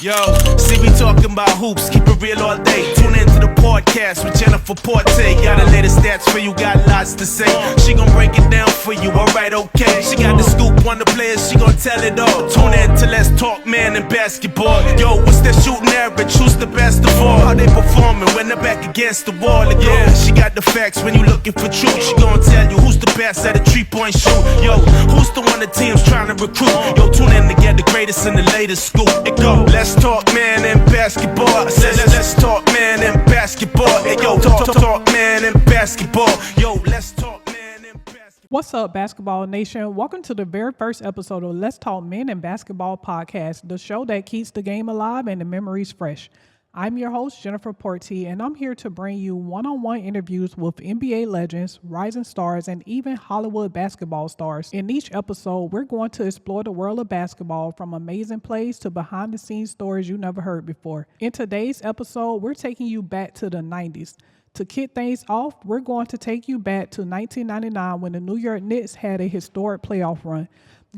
Yo, see me talking about hoops, keep it real all day. Tune into the podcast with Jennifer Porte. Got the latest stats for you, got lots to say. She gon' break it down for you, alright, okay. She got the scoop on the players, she gon' tell it all. Tune in to Let's Talk Man and Basketball. Yo, what's that shooting average? Who's the best of all? How they performing when they're back against the wall? And yeah, she got the facts when you looking for truth. She gon' tell you who's the best at a 3-point shoot. Yo, who's the one the team's trying to recruit? Yo, tune in to get the greatest and the latest scoop. It go, Let's Talk Man and Basketball. I said let's talk man and basketball. Hey yo, talk man and basketball. Yo, let's talk man and basketball. What's up, Basketball Nation? Welcome to the very first episode of Let's Talk Men and Basketball podcast, the show that keeps the game alive and the memories fresh. I'm your host, Jennifer Porte, and I'm here to bring you one-on-one interviews with NBA legends, rising stars, and even Hollywood basketball stars. In each episode, we're going to explore the world of basketball from amazing plays to behind-the-scenes stories you never heard before. In today's episode, we're taking you back to the 90s. To kick things off, we're going to take you back to 1999 when the New York Knicks had a historic playoff run,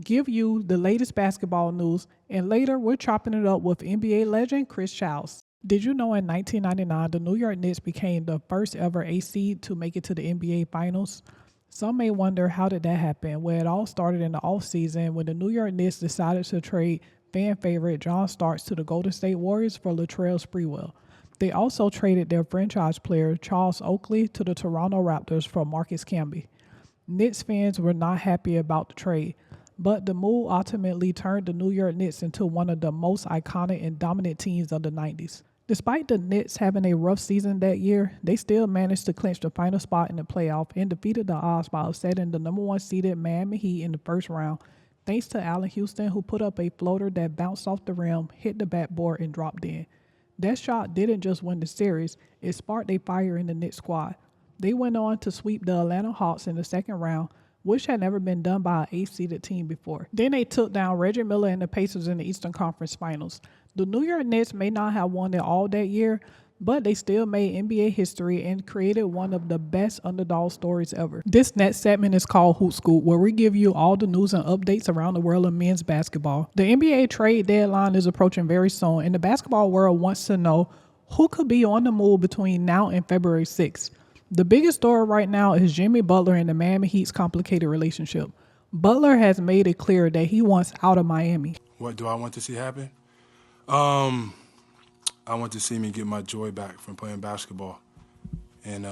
give you the latest basketball news, and later we're chopping it up with NBA legend Chris Childs. Did you know in 1999, the New York Knicks became the first ever 8 seed to make it to the NBA Finals? Some may wonder, how did that happen? Well, it all started in the offseason when the New York Knicks decided to trade fan favorite John Starks to the Golden State Warriors for Latrell Sprewell. They also traded their franchise player Charles Oakley to the Toronto Raptors for Marcus Camby. Knicks fans were not happy about the trade, but the move ultimately turned the New York Knicks into one of the most iconic and dominant teams of the 90s. Despite the Knicks having a rough season that year, they still managed to clinch the final spot in the playoff and defeated the odds by upsetting the number 1 seeded Miami Heat in the first round, thanks to Allen Houston, who put up a floater that bounced off the rim, hit the backboard, and dropped in. That shot didn't just win the series, it sparked a fire in the Knicks squad. They went on to sweep the Atlanta Hawks in the second round, which had never been done by an 8-seeded team before. Then they took down Reggie Miller and the Pacers in the Eastern Conference Finals. The New York Knicks may not have won it all that year, but they still made NBA history and created one of the best underdog stories ever. This next segment is called Hoop Scoop, where we give you all the news and updates around the world of men's basketball. The NBA trade deadline is approaching very soon, and the basketball world wants to know who could be on the move between now and February 6th. The biggest story right now is Jimmy Butler and the Miami Heat's complicated relationship. Butler has made it clear that he wants out of Miami. What do I want to see happen? I want to see me get my joy back from playing basketball. And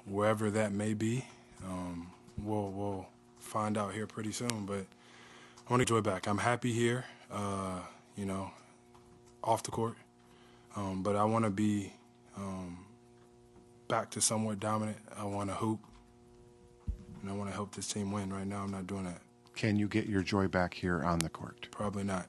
wherever that may be, we'll find out here pretty soon. But I want to joy back. I'm happy here, off the court. But I want to be back to somewhat dominant. I want to hoop, and I want to help this team win. Right now, I'm not doing that. Can you get your joy back here on the court? Probably not.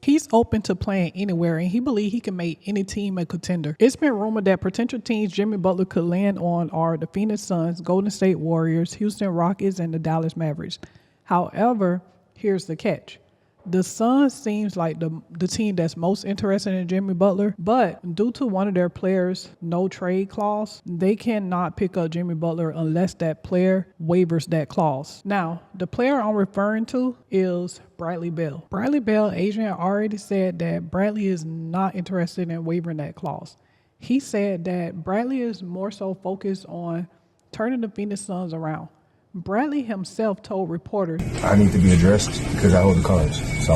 He's open to playing anywhere, and he believes he can make any team a contender. It's been rumored that potential teams Jimmy Butler could land on are the Phoenix Suns, Golden State Warriors, Houston Rockets, and the Dallas Mavericks. However, here's the catch. The Suns seems like the team that's most interested in Jimmy Butler, but due to one of their players' no trade clause, they cannot pick up Jimmy Butler unless that player waivers that clause. Now, the player I'm referring to is Bradley Beal. Bradley Beal agent already said that Bradley is not interested in waivering that clause. He said that Bradley is more so focused on turning the Phoenix Suns around. Bradley himself told reporters, I need to be addressed because I hold the cards. So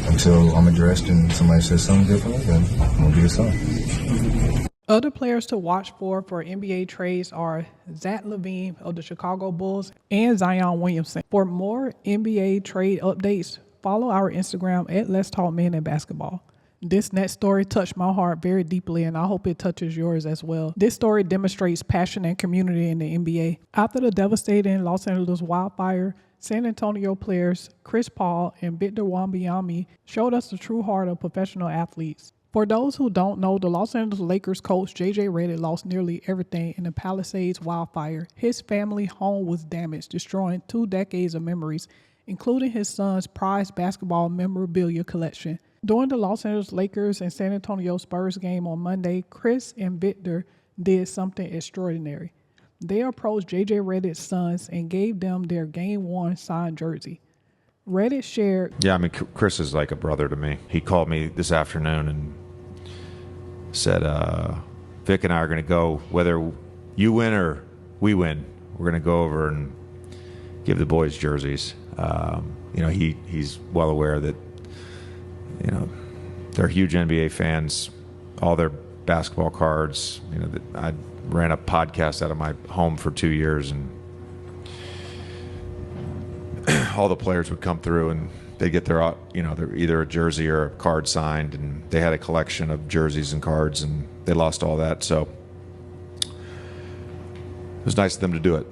until I'm addressed and somebody says something different, then I'm going to get it signed. Other players to watch for NBA trades are Zach LaVine of the Chicago Bulls and Zion Williamson. For more NBA trade updates, follow our Instagram at Let's Talk Men and Basketball. This next story touched my heart very deeply, and I hope it touches yours as well. This story demonstrates passion and community in the NBA. After the devastating Los Angeles wildfire, San Antonio players Chris Paul and Victor Wembanyama showed us the true heart of professional athletes. For those who don't know, the Los Angeles Lakers coach JJ Redick lost nearly everything in the Palisades wildfire. His family home was damaged, destroying 2 decades of memories, including his son's prized basketball memorabilia collection. During the Los Angeles Lakers and San Antonio Spurs game on Monday, Chris and Victor did something extraordinary. They approached JJ Redick's sons and gave them their Game 1 signed jersey. Reddit shared. Yeah, I mean, Chris is like a brother to me. He called me this afternoon and said, Vic and I are going to go, whether you win or we win, we're going to go over and give the boys jerseys. He's well aware that, they're huge NBA fans, all their basketball cards. I ran a podcast out of my home for 2 years, and all the players would come through and they'd get their either a jersey or a card signed, and they had a collection of jerseys and cards, and they lost all that. So it was nice of them to do it.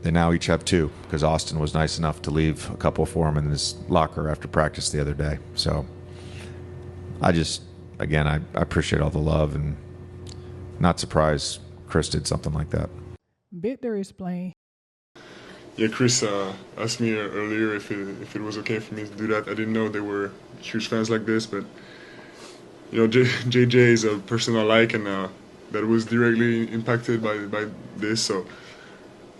They now each have two, because Austin was nice enough to leave a couple for him in his locker after practice the other day. So I appreciate all the love, and not surprised Chris did something like that. Victor explained. Yeah, Chris asked me earlier if it was okay for me to do that. I didn't know they were huge fans like this, but JJ is a person I like, and that was directly impacted by this. So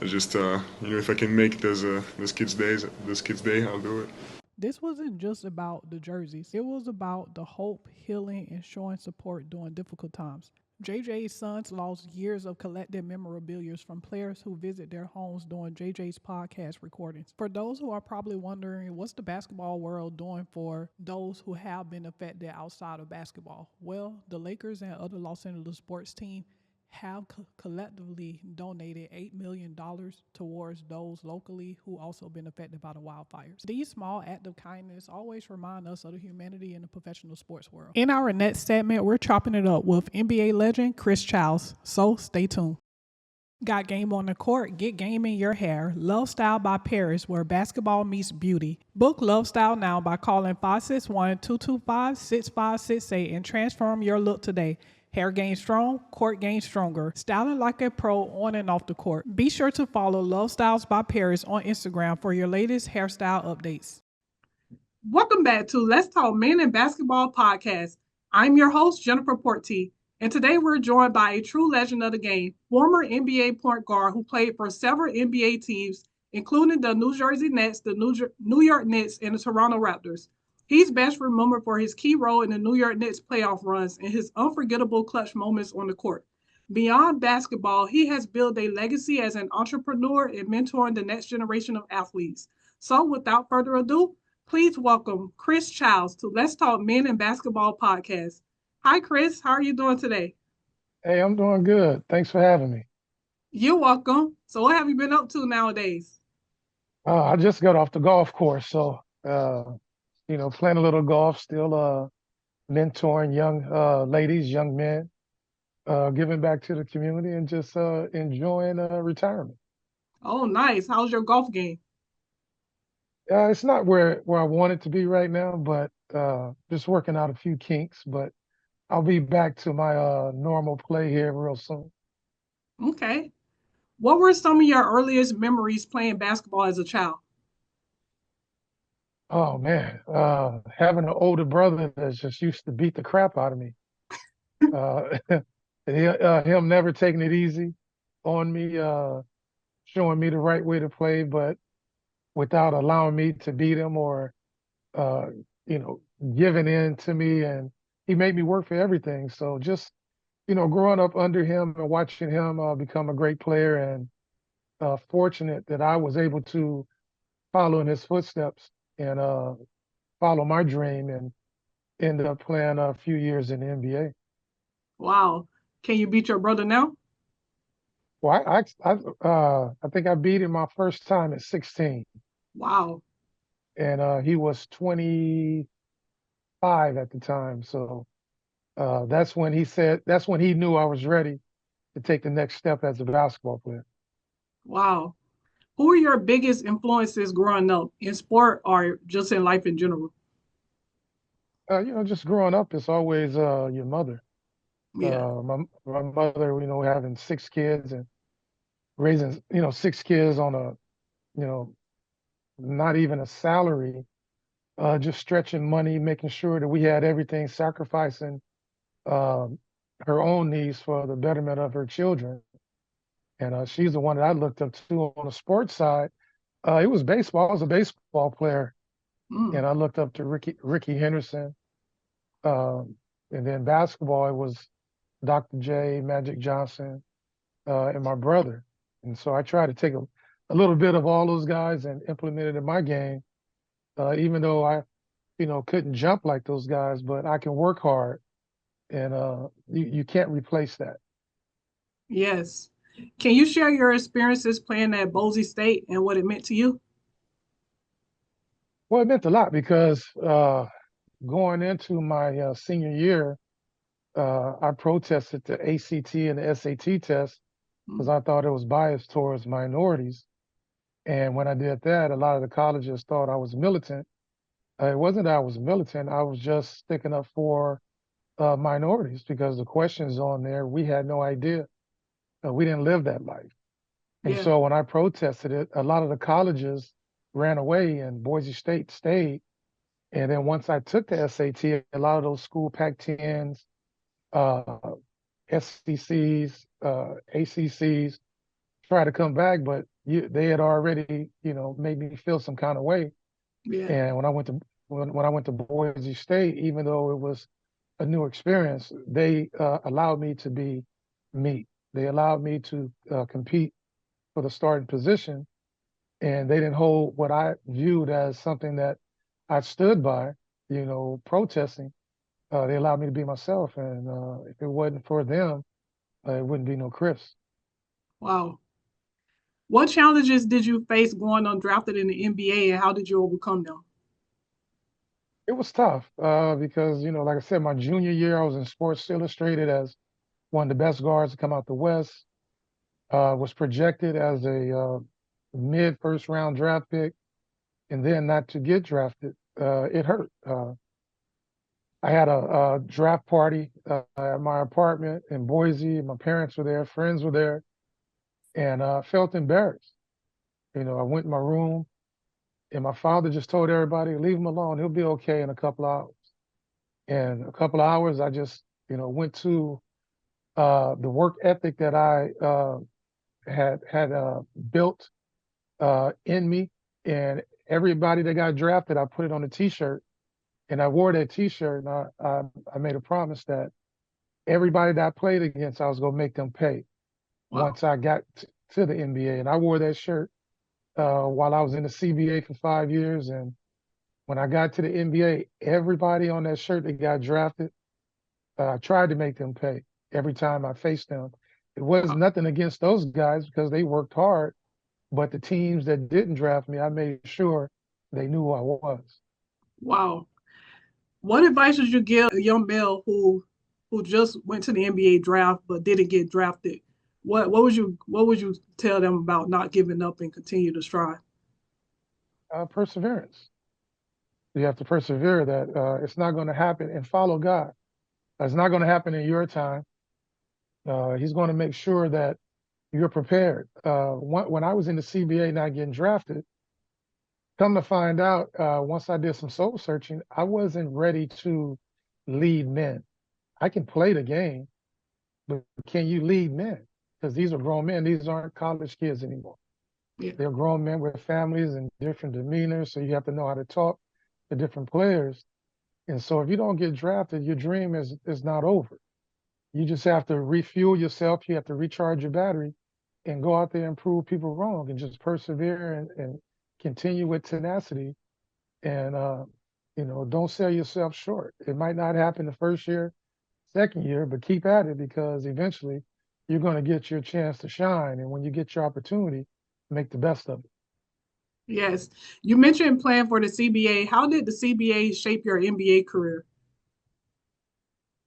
I just if I can make this kid's day, I'll do it. This wasn't just about the jerseys. It was about the hope, healing, and showing support during difficult times. JJ's sons lost years of collected memorabilia from players who visit their homes during JJ's podcast recordings. For those who are probably wondering, what's the basketball world doing for those who have been affected outside of basketball? Well, the Lakers and other Los Angeles sports teams have collectively donated $8 million towards those locally who also been affected by the wildfires. These small acts of kindness always remind us of the humanity in the professional sports world. In our next segment, we're chopping it up with NBA legend Chris Childs, so stay tuned. Got game on the court? Get game in your hair. Love Style by Paris, where basketball meets beauty. Book Love Style now by calling 561-225-6568 and transform your look today. Hair game strong, court game stronger. Styling like a pro on and off the court. Be sure to follow Love Styles by Paris on Instagram for your latest hairstyle updates. Welcome back to Let's Talk Men in Basketball podcast. I'm your host, Jennifer Porty, and today we're joined by a true legend of the game, former NBA point guard who played for several NBA teams, including the New Jersey Nets, the New York Knicks, and the Toronto Raptors. He's best remembered for his key role in the New York Knicks playoff runs and his unforgettable clutch moments on the court. Beyond basketball, he has built a legacy as an entrepreneur and mentoring the next generation of athletes. So without further ado, please welcome Chris Childs to Let's Talk Men in Basketball podcast. Hi, Chris. How are you doing today? Hey, I'm doing good. Thanks for having me. You're welcome. So what have you been up to nowadays? I just got off the golf course, so playing a little golf, still mentoring young ladies, young men, giving back to the community, and just enjoying retirement. Oh, nice. How's your golf game? It's not where I want it to be right now, but just working out a few kinks. But I'll be back to my normal play here real soon. Okay. What were some of your earliest memories playing basketball as a child? Oh man, having an older brother that just used to beat the crap out of me. Him never taking it easy on me, showing me the right way to play, but without allowing me to beat him or, giving in to me. And he made me work for everything. So just, growing up under him and watching him become a great player, and fortunate that I was able to follow in his footsteps and follow my dream, and ended up playing a few years in the NBA. Wow. Can you beat your brother now? Well, I think I beat him my first time at 16. Wow. And he was 25 at the time. So that's when he knew I was ready to take the next step as a basketball player. Wow. Who are your biggest influences growing up in sport or just in life in general? Just growing up, it's always your mother. Yeah. My mother, having 6 kids and raising, 6 kids on a, not even a salary, just stretching money, making sure that we had everything, sacrificing her own needs for the betterment of her children. And she's the one that I looked up to on the sports side. It was baseball. I was a baseball player Mm. and I looked up to Ricky Henderson. Um, and then basketball, it was Dr. J, Magic Johnson, and my brother. And so I tried to take a little bit of all those guys and implement it in my game, even though I, couldn't jump like those guys, but I can work hard, and you can't replace that. Yes. Can you share your experiences playing at Boise State and what it meant to you? Well, it meant a lot because going into my senior year, I protested the ACT and the SAT test because Mm. I thought it was biased towards minorities. And when I did that, a lot of the colleges thought I was militant. It wasn't that I was militant. I was just sticking up for minorities because the questions on there, we had no idea. We didn't live that life. And Yeah. so when I protested it, a lot of the colleges ran away and Boise State stayed. And then once I took the SAT, a lot of those school Pac-10s, uh, SECs, ACCs tried to come back, but they had already, made me feel some kind of way. Yeah. And when I went to Boise State, even though it was a new experience, they allowed me to be me. They allowed me to compete for the starting position, and they didn't hold what I viewed as something that I stood by, protesting. They allowed me to be myself, and if it wasn't for them, it wouldn't be no Chris. Wow. What challenges did you face going undrafted in the NBA and how did you overcome them? It was tough because, like I said, my junior year, I was in Sports Illustrated as one of the best guards to come out the West. Was projected as a mid first round draft pick, and then not to get drafted. It hurt. I had a draft party at my apartment in Boise. My parents were there, friends were there, and felt embarrassed. I went in my room, and my father just told everybody, "Leave him alone. He'll be okay in a couple of hours." And a couple of hours, I just, went to the work ethic that I had built in me, and everybody that got drafted, I put it on a T-shirt, and I wore that T-shirt, and I made a promise that everybody that I played against, I was gonna make them pay Wow. once I got to the NBA, and I wore that shirt while I was in the CBA for 5 years, and when I got to the NBA, everybody on that shirt that got drafted, I tried to make them pay every time I faced them. It was Wow. nothing against those guys because they worked hard, but the teams that didn't draft me, I made sure they knew who I was. Wow. What advice would you give a young male who just went to the NBA draft but didn't get drafted? What would you tell them about not giving up and continue to strive? Perseverance. You have to persevere that it's not going to happen and follow God. It's not going to happen in your time. He's going to make sure that you're prepared. When I was in the CBA not getting drafted, come to find out, once I did some soul searching, I wasn't ready to lead men. I can play the game, but can you lead men? Because these are grown men. These aren't college kids anymore. Yeah. They're grown men with families and different demeanors. So you have to know how to talk to different players. And so if you don't get drafted, your dream is not over. You just have to refuel yourself. You have to recharge your battery and go out there and prove people wrong and just persevere and continue with tenacity. And, don't sell yourself short. It might not happen the first year, second year, but keep at it because eventually you're going to get your chance to shine. And when you get your opportunity, make the best of it. Yes. You mentioned playing for the CBA. How did the CBA shape your NBA career?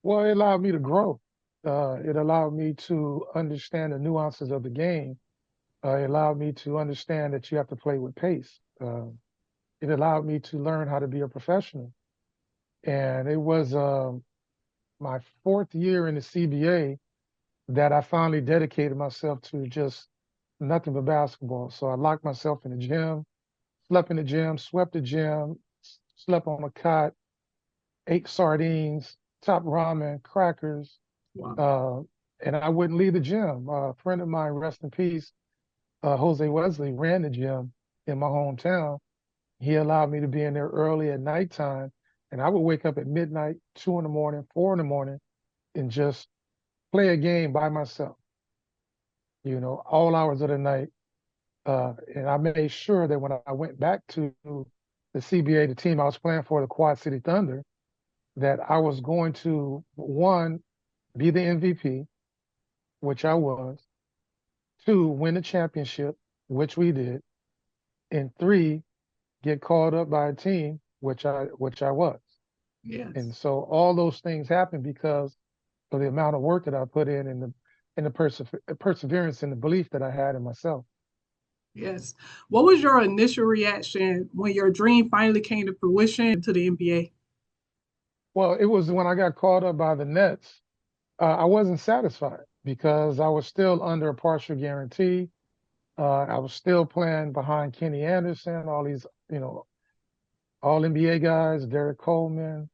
Well, it allowed me to grow. It allowed me to understand the nuances of the game. It allowed me to understand that you have to play with pace. It allowed me to learn how to be a professional. And it was my fourth year in the CBA that I finally dedicated myself to just nothing but basketball. So I locked myself in the gym, slept in the gym, swept the gym, slept on a cot, ate sardines, top ramen, crackers, Wow. uh, and I wouldn't leave the gym. A friend of mine, rest in peace, Jose Wesley, ran the gym in my hometown. He allowed me to be in there early at nighttime, and I would wake up at midnight, 2 in the morning, 4 in the morning, and just play a game by myself. All hours of the night. And I made sure that when I went back to the CBA, the team I was playing for, the Quad City Thunder, that I was going to, one, be the MVP, which I was, two, win the championship, which we did, and three, get called up by a team, which I was. Yes. And so all those things happened because of the amount of work that I put in and the perseverance and the belief that I had in myself. Yes. What was your initial reaction when your dream finally came to fruition to the NBA? Well, it was when I got called up by the Nets. I wasn't satisfied because I was still under a partial guarantee. I was still playing behind Kenny Anderson, all these, all NBA guys, Derek Coleman,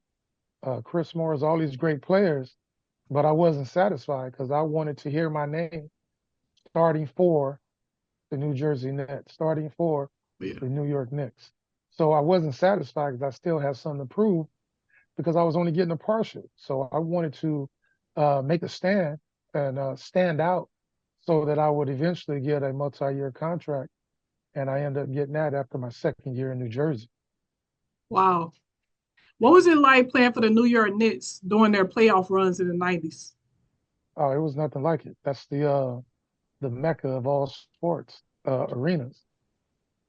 Chris Morris, all these great players. But I wasn't satisfied because I wanted to hear my name starting for the New Jersey Nets, starting for Yeah. the New York Knicks. So I wasn't satisfied because I still had something to prove because I was only getting a partial. So I wanted to make a stand and stand out so that I would eventually get a multi-year contract. And I ended up getting that after my second year in New Jersey. Wow. What was it like playing for the New York Knicks during their playoff runs in the 90s? Oh, it was nothing like it. That's the mecca of all sports arenas.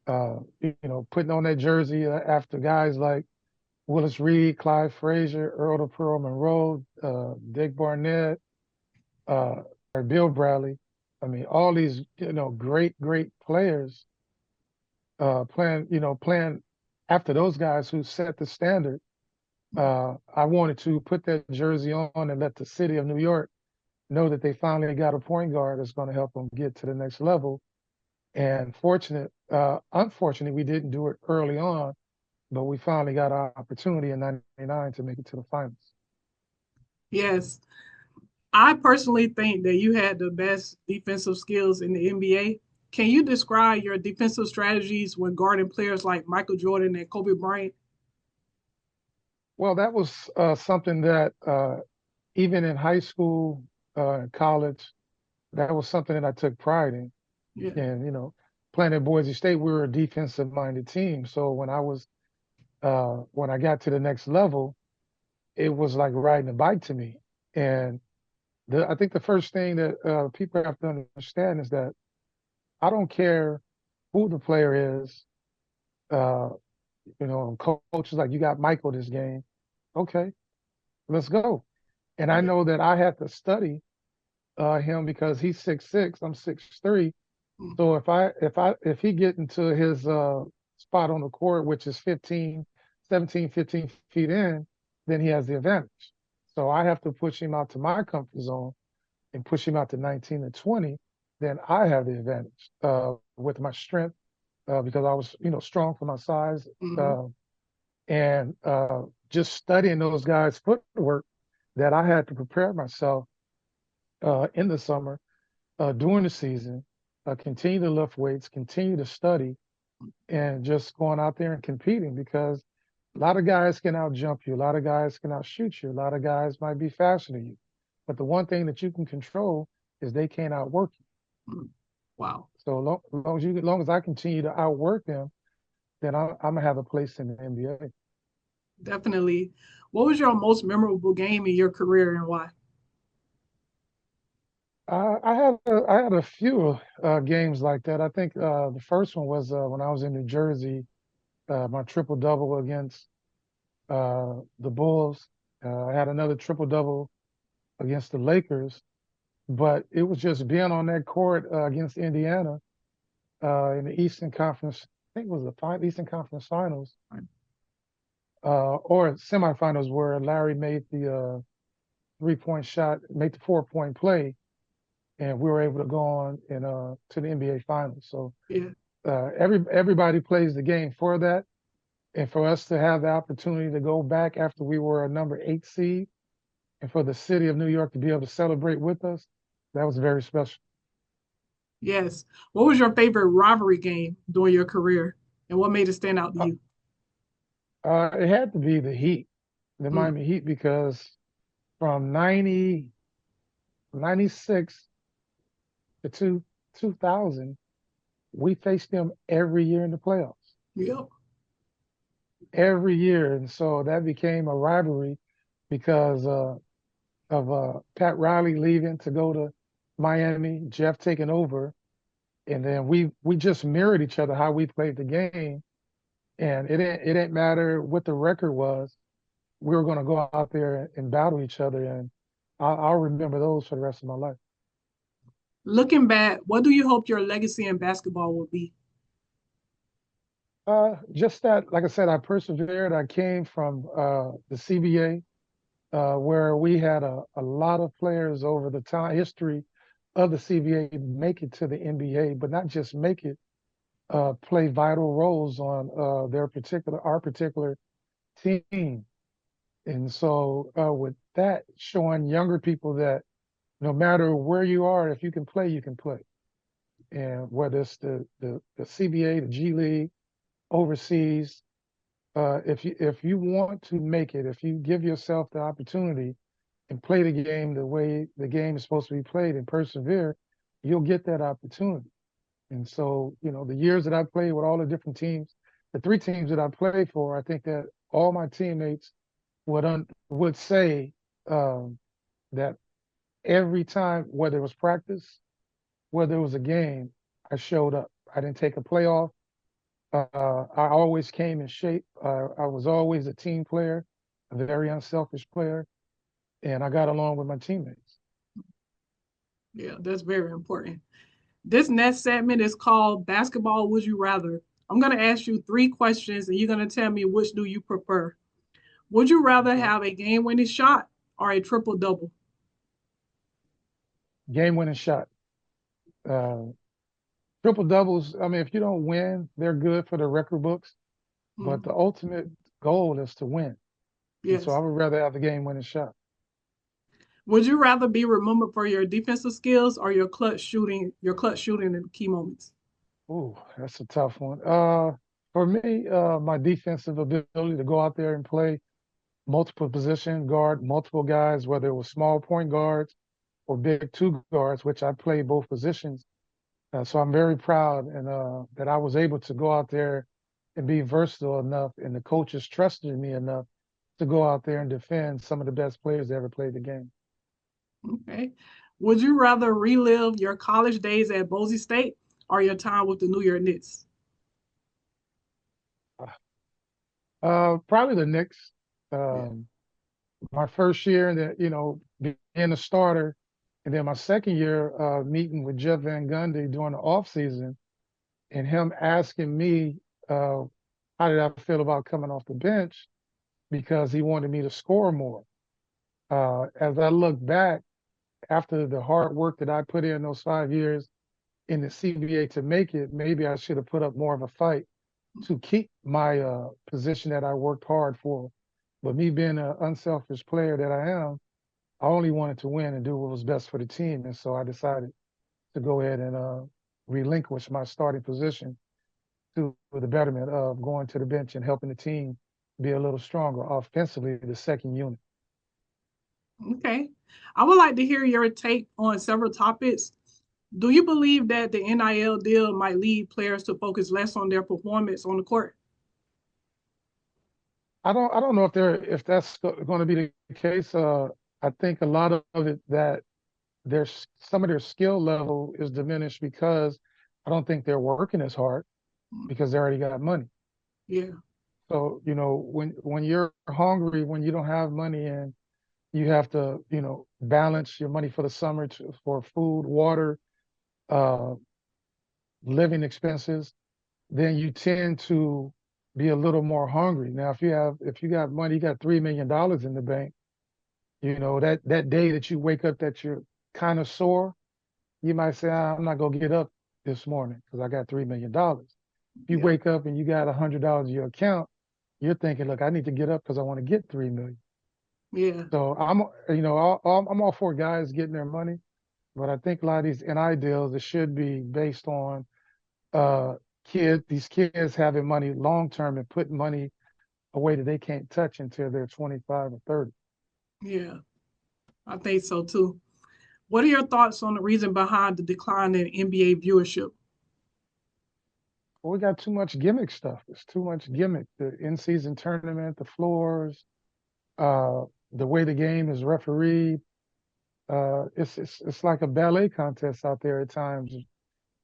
Putting on that jersey after guys like Willis Reed, Clyde Frazier, Earl the Pearl Monroe, Dick Barnett, Bill Bradley. I mean, all these, great, great players playing after those guys who set the standard. I wanted to put that jersey on and let the city of New York know that they finally got a point guard that's going to help them get to the next level. And unfortunately, we didn't do it early on, but we finally got our opportunity in '99 to make it to the finals. Yes. I personally think that you had the best defensive skills in the NBA. Can you describe your defensive strategies when guarding players like Michael Jordan and Kobe Bryant? Well, that was something that even in high school, college, that was something that I took pride in. Yeah. And, playing at Boise State, we were a defensive minded team. So when I got to the next level, it was like riding a bike to me. And I think the first thing that people have to understand is that I don't care who the player is. Uh, coach is like, you got Michael this game. Okay, let's go. And I know that I have to study him because he's 6'6", I'm 6'3". So if he get into his spot on the court, which is 17, 15 feet in, then he has the advantage. So I have to push him out to my comfort zone and push him out to 19 and 20. Then I have the advantage with my strength because I was, strong for my size. Mhm. And just studying those guys' footwork that I had to prepare myself in the summer, during the season, continue to lift weights, continue to study, and just going out there and competing because a lot of guys can out jump you, a lot of guys can outshoot you, a lot of guys might be faster than you. But the one thing that you can control is they can't outwork you. Wow. So long as I continue to outwork them, then I'm gonna have a place in the NBA. Definitely. What was your most memorable game in your career and why? I had a few games like that. I think the first one was when I was in New Jersey, my triple double against the Bulls. I had another triple double against the Lakers, but it was just being on that court against Indiana in the Eastern Conference. I think it was the Eastern Conference Finals or semifinals where Larry made the 3-point shot, made the 4-point play, and we were able to go on and to the NBA Finals. So Yeah. everybody plays the game for that, and for us to have the opportunity to go back after we were a number 8 seed, and for the city of New York to be able to celebrate with us, that was very special. Yes. What was your favorite rivalry game during your career? And what made it stand out to you? It had to be the Heat, the Mm, Miami Heat, because from 96 to 2000, we faced them every year in the playoffs, yep. every year. And so that became a rivalry because of Pat Riley leaving to go to Miami, Jeff taking over. And then we just mirrored each other how we played the game. And it didn't matter what the record was. We were going to go out there and battle each other. And I'll remember those for the rest of my life. Looking back, what do you hope your legacy in basketball will be? Just that, like I said, I persevered. I came from the CBA, where we had a lot of players over the time history of the CBA make it to the NBA, but not just make it, play vital roles on our particular team. And so with that, showing younger people that no matter where you are, if you can play, you can play. And whether it's the CBA, the G League, overseas, if you want to make it, if you give yourself the opportunity and play the game the way the game is supposed to be played and persevere, you'll get that opportunity. And so, the years that I played with all the different teams, the three teams that I played for, I think that all my teammates would say that every time, whether it was practice, whether it was a game, I showed up. I didn't take a playoff. I always came in shape. I was always a team player, a very unselfish player, and I got along with my teammates. Yeah, that's very important. This next segment is called Basketball Would You Rather. I'm going to ask you three questions and you're going to tell me which do you prefer. Would you rather Okay. have a game winning shot or a triple double? Game winning shot. Uh, Triple doubles, I mean, if you don't win, they're good for the record books, but Mm, the ultimate goal is to win. And so I yes. would rather have the game winning shot. Would you rather be remembered for your defensive skills or your clutch shooting in key moments? Ooh, that's a tough one. For me, my defensive ability to go out there and play multiple position, guard multiple guys, whether it was small point guards or big two guards, which I play both positions. So I'm very proud and that I was able to go out there and be versatile enough, and the coaches trusted me enough to go out there and defend some of the best players that ever played the game. Okay. Would you rather relive your college days at Boise State or your time with the New York Knicks? Probably the Knicks. Yeah. Um, my first year, that being a starter, and then my second year, meeting with Jeff Van Gundy during the off season, and him asking me how did I feel about coming off the bench because he wanted me to score more. As I look back after the hard work that I put in those 5 years in the CBA to make it, maybe I should have put up more of a fight to keep my position that I worked hard for. But me being an unselfish player that I am, I only wanted to win and do what was best for the team. And so I decided to go ahead and relinquish my starting position to the betterment of going to the bench and helping the team be a little stronger offensively, the second unit. Okay. I would like to hear your take on several topics. Do you believe that the NIL deal might lead players to focus less on their performance on the court? I don't know if that's going to be the case. I think a lot of it that there's some of their skill level is diminished because I don't think they're working as hard because they already got money. Yeah. So, when you're hungry, when you don't have money and you have to, balance your money for the summer for food, water, uh, living expenses, then you tend to be a little more hungry. Now, if you got money, you got $3 million in the bank, that day that you wake up that you're kind of sore, you might say, I'm not gonna get up this morning because I got $3 million. If you Yeah. wake up and you got $100 in your account, you're thinking, look, I need to get up because I want to get 3 million. Yeah. So I'm all for guys getting their money, but I think a lot of these NI deals, it should be based on uh, these kids having money long term and putting money away that they can't touch until they're 25 or 30. Yeah, I think so too. What are your thoughts on the reason behind the decline in NBA viewership? Well, we got too much gimmick stuff. It's too much gimmick. The in-season tournament, the floors, uh, the way the game is refereed. It's like a ballet contest out there at times.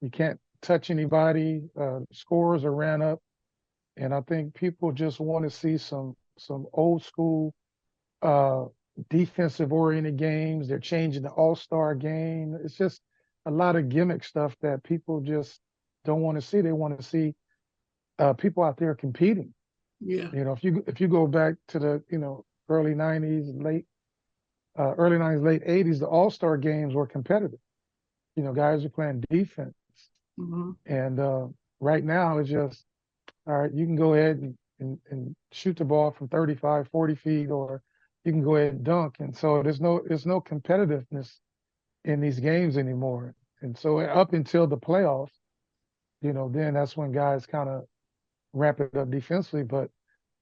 You can't touch anybody. Scores are ran up, and I think people just want to see some old school uh, defensive oriented games. They're changing the All-Star game. It's just a lot of gimmick stuff that people just don't want to see. They want to see people out there competing. Yeah, If you go back to the early '90s, early '90s, late '80s, the All-Star games were competitive. Guys are playing defense, hmm and right now it's just all right. You can go ahead and shoot the ball from 35, 40 feet, or you can go ahead and dunk. And so there's no competitiveness in these games anymore. And so up until the playoffs, then that's when guys kind of ramp it up defensively. But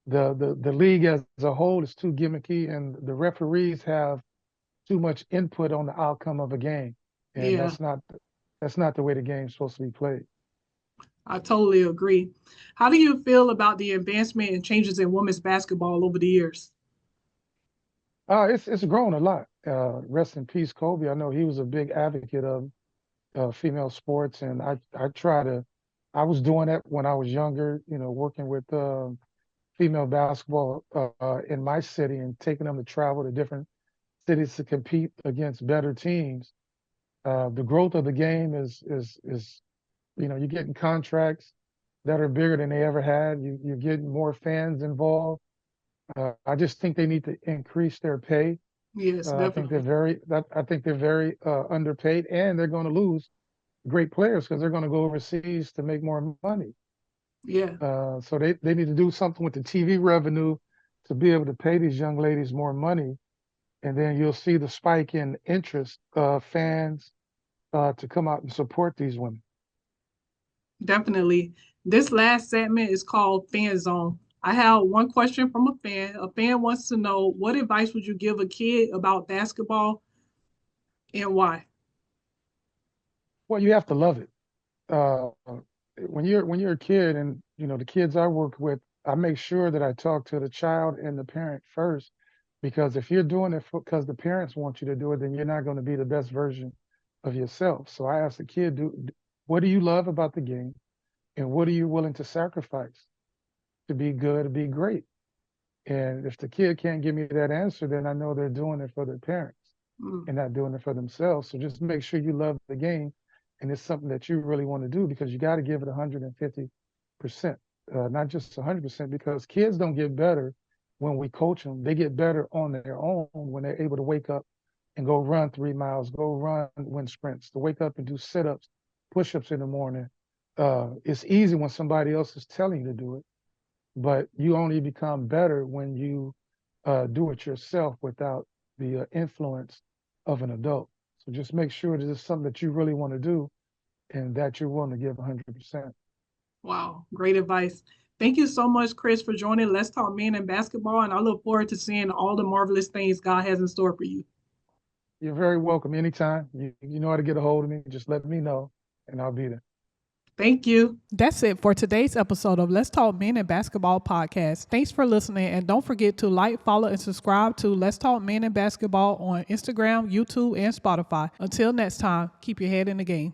the league as a whole is too gimmicky, and the referees have too much input on the outcome of a game, and yeah, that's not the way the game's supposed to be played. I totally agree. How do you feel about the advancement and changes in women's basketball over the years? It's grown a lot. Rest in peace, Kobe. I know he was a big advocate of female sports, and I was doing that when I was younger. Working with female basketball in my city and taking them to travel to different cities to compete against better teams. The growth of the game is you're getting contracts that are bigger than they ever had. You're getting more fans involved. I just think they need to increase their pay. Yes, I think definitely. I think they're very underpaid, and they're going to lose great players because they're going to go overseas to make more money. Yeah, So they need to do something with the TV revenue to be able to pay these young ladies more money, and then you'll see the spike in interest of fans to come out and support these women. definitely. This last segment is called Fan Zone. I have one question from a fan. A fan wants to know, what advice would you give a kid about basketball and why? Well, you have to love it. Uh, when you're a kid, and the kids I work with, I make sure that I talk to the child and the parent first, because if you're doing it because the parents want you to do it, then you're not going to be the best version of yourself. So I ask the kid, what do you love about the game, and what are you willing to sacrifice to be good, to be great? And if the kid can't give me that answer, then I know they're doing it for their parents Mm, and not doing it for themselves. So just make sure you love the game and it's something that you really want to do, because you got to give it 150%, not just 100%, because kids don't get better when we coach them. They get better on their own when they're able to wake up and go run 3 miles, go run wind sprints, to wake up and do sit-ups, push-ups in the morning. It's easy when somebody else is telling you to do it, but you only become better when you do it yourself without the influence of an adult. So just make sure that it's something that you really want to do and that you're willing to give 100%. wow, great advice. Thank you so much, Chris, for joining Let's Talk Men and Basketball, and I look forward to seeing all the marvelous things God has in store for you. You're very welcome anytime. You know how to get a hold of me. Just let me know and I'll be there. Thank you. That's it for today's episode of Let's Talk Men and Basketball podcast. Thanks for listening, and don't forget to like, follow, and subscribe to Let's Talk Men and Basketball on Instagram, YouTube, and Spotify. Until next time, keep your head in the game.